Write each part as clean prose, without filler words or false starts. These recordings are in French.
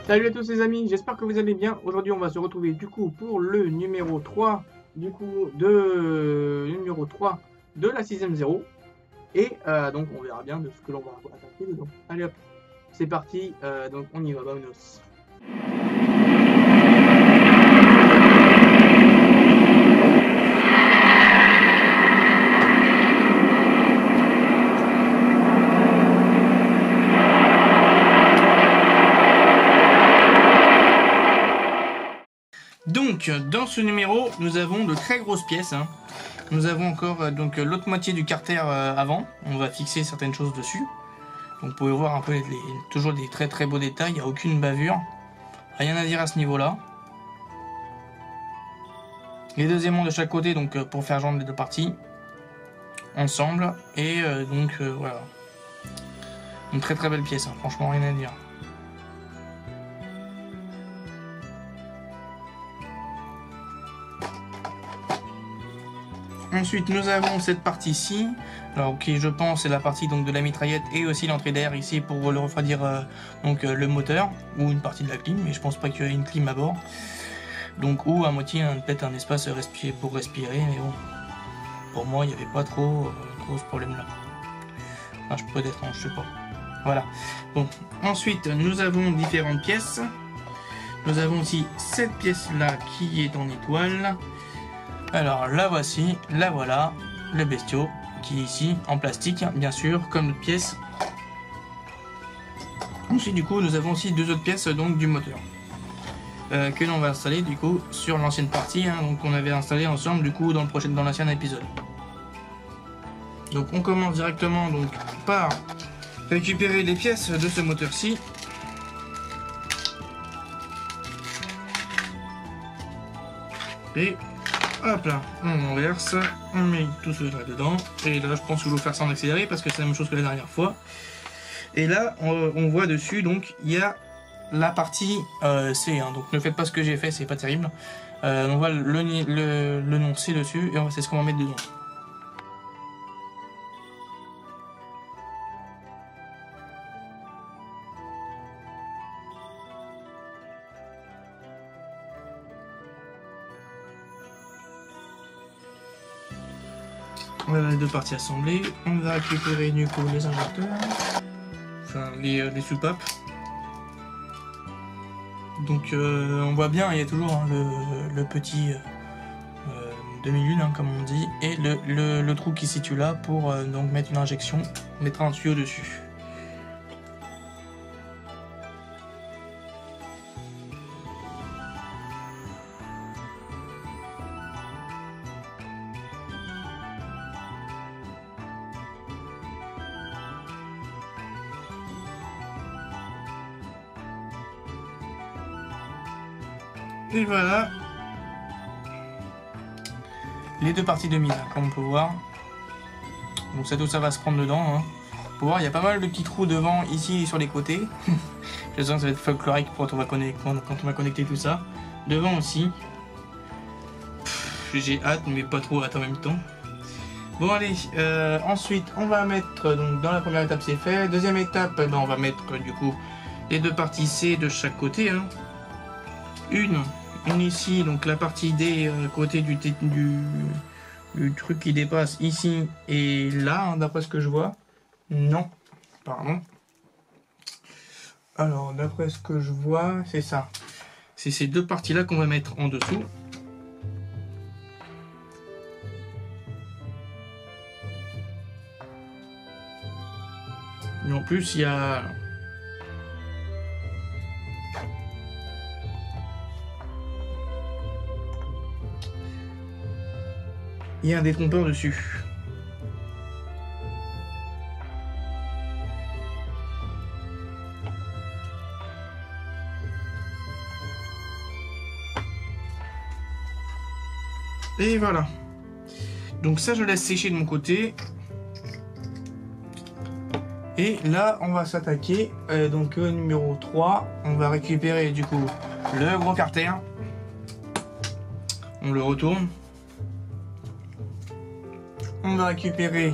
Salut à tous les amis, j'espère que vous allez bien. Aujourd'hui on va se retrouver du coup pour le numéro 3 de la Season 0. Et donc on verra bien de ce que l'on va attaquer dedans. Allez hop, c'est parti, donc on y va, vamonos. Donc, dans ce numéro, nous avons de très grosses pièces. Nous avons encore donc l'autre moitié du carter avant. On va fixer certaines choses dessus. Donc, vous pouvez voir un peu toujours des très très beaux détails. Il n'y a aucune bavure. Rien à dire à ce niveau-là. Les deux aimants de chaque côté, donc pour faire joindre les deux parties ensemble. Et voilà. Une très très belle pièce. Franchement, rien à dire. Ensuite, nous avons cette partie-ci, alors qui je pense est la partie donc de la mitraillette et aussi l'entrée d'air ici pour le refroidir le moteur ou une partie de la clim, mais je pense pas qu'il y ait une clim à bord. Donc ou à moitié peut-être un espace pour respirer, mais bon, pour moi il n'y avait pas trop ce problème-là. Enfin, peut-être, je sais pas. Voilà. Bon, ensuite nous avons différentes pièces. Nous avons aussi cette pièce-là qui est en étoile. Alors la voici, la voilà, le bestiau qui est ici en plastique, bien sûr, comme notre pièce. Ensuite du coup nous avons aussi deux autres pièces donc du moteur que l'on va installer du coup sur l'ancienne partie, donc on avait installé ensemble du coup dans l'ancien épisode. Donc on commence directement donc par récupérer les pièces de ce moteur-ci. Et hop là, on renverse, on met tout ce là dedans, et là je pense que je vais faire ça en accéléré parce que c'est la même chose que la dernière fois. Et là on voit dessus donc il y a la partie C, donc ne faites pas ce que j'ai fait, c'est pas terrible. On voit le nom C dessus et c'est ce qu'on va mettre dedans. Voilà les deux parties assemblées. On va récupérer du coup les injecteurs, enfin les soupapes. Donc on voit bien, il y a toujours le petit demi-lune comme on dit, et le trou qui se situe là pour donc mettre une injection, mettre un tuyau dessus. Et voilà les deux parties de mine, comme on peut voir. Donc ça, tout ça va se prendre dedans. Pour voir, il y a pas mal de petits trous devant, ici et sur les côtés. Je sens que ça va être folklorique quand on va connecter tout ça. Devant aussi. J'ai hâte, mais pas trop hâte en même temps. Bon allez, ensuite on va mettre, donc dans la première étape c'est fait. Deuxième étape, on va mettre du coup les deux parties C de chaque côté. Une ici, donc la partie D côté du truc qui dépasse ici et là, d'après ce que je vois. Non, pardon. Alors, d'après ce que je vois, c'est ça. C'est ces deux parties-là qu'on va mettre en dessous. Et en plus, il y a... il y a un détrompeur dessus. Et voilà. Donc ça, je laisse sécher de mon côté. Et là, on va s'attaquer donc au numéro 3. On va récupérer du coup le gros carter. On le retourne. On va récupérer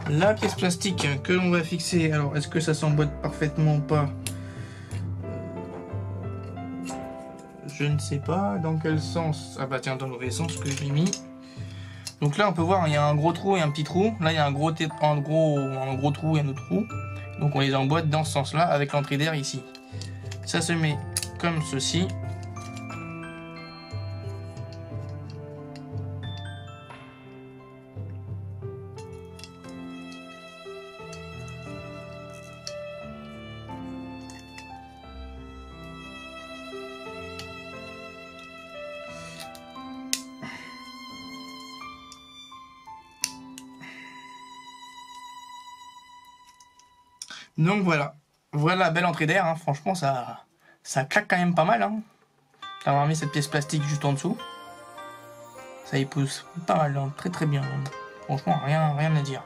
la pièce plastique que l'on va fixer. Alors, est-ce que ça s'emboîte parfaitement ou pas? je ne sais pas dans quel sens. Ah bah tiens, dans le mauvais sens que j'ai mis. Donc là on peut voir, il y a un gros trou et un petit trou. Là il y a un gros trou et un autre trou. Donc on les emboîte dans ce sens-là avec l'entrée d'air ici. Ça se met comme ceci. Donc voilà, belle entrée d'air, hein. Franchement ça claque quand même pas mal, hein. D'avoir mis cette pièce plastique juste en dessous. Ça y pousse pas mal, hein. Très très bien. Franchement, rien à dire.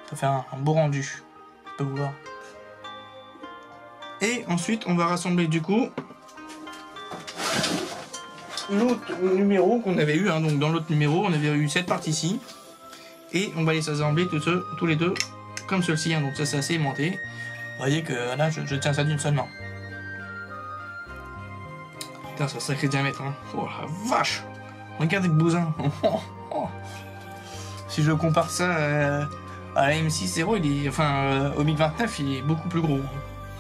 Ça fait un beau rendu, on peut voir. Et ensuite, on va rassembler du coup l'autre numéro qu'on avait eu, hein. Donc dans l'autre numéro, on avait eu cette partie-ci. Et on va les assembler tous les deux comme ceci, hein. Donc ça c'est assez aimanté. Vous voyez que là, je tiens ça d'une seule main. Putain, c'est un sacré diamètre, hein. Oh la vache! Regardez le bousin. Si je compare ça à la M6-0, il est, enfin, au MiG-29, il est beaucoup plus gros.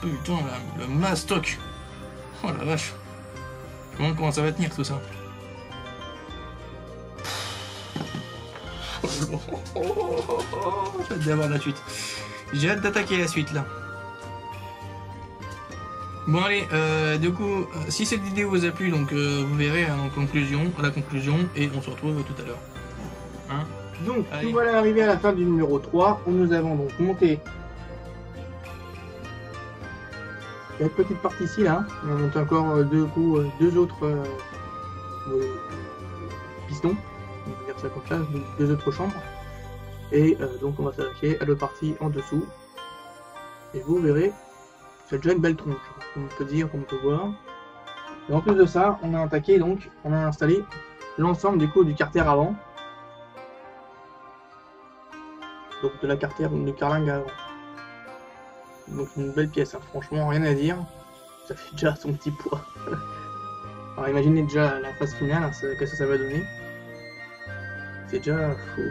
Putain, le mastoc. Oh la vache. Je me demande comment ça va tenir tout ça. J'ai hâte d'avoir la suite. J'ai hâte d'attaquer la suite là. Bon allez, du coup, si cette vidéo vous a plu, donc vous verrez à la conclusion, et on se retrouve tout à l'heure. Hein, donc, nous voilà arrivés à la fin du numéro 3, où nous avons donc monté cette petite partie ici là. On monte encore deux autres pistons, on va dire ça comme ça, deux autres chambres. Et donc on va s'attaquer à la partie en dessous. Et vous verrez, c'est déjà une belle tronche, comme on peut dire, comme on peut voir. Et en plus de ça, on a attaqué, donc on a installé l'ensemble du coup du carter avant. Donc de la carter, du carlingue avant. Donc une belle pièce, hein. Franchement rien à dire. Ça fait déjà son petit poids. Alors imaginez déjà la phase finale, hein, qu'est-ce que ça va donner. C'est déjà fou.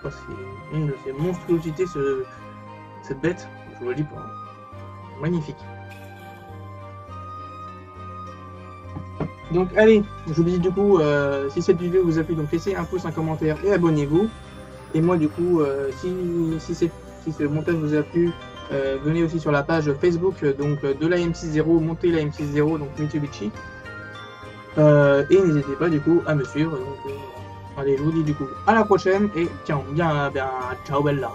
Oh, c'est une de ces monstruosités, cette bête, je vous le dis pas. Magnifique. Donc allez, je vous dis du coup, si cette vidéo vous a plu, donc laissez un pouce, un commentaire et abonnez-vous. Et moi du coup, si ce montage vous a plu, venez aussi sur la page Facebook donc de la M6-0, montez la M6-0, donc Mitsubishi. Et n'hésitez pas du coup à me suivre. Donc, allez, je vous dis du coup à la prochaine et tiens, bien, ciao bella.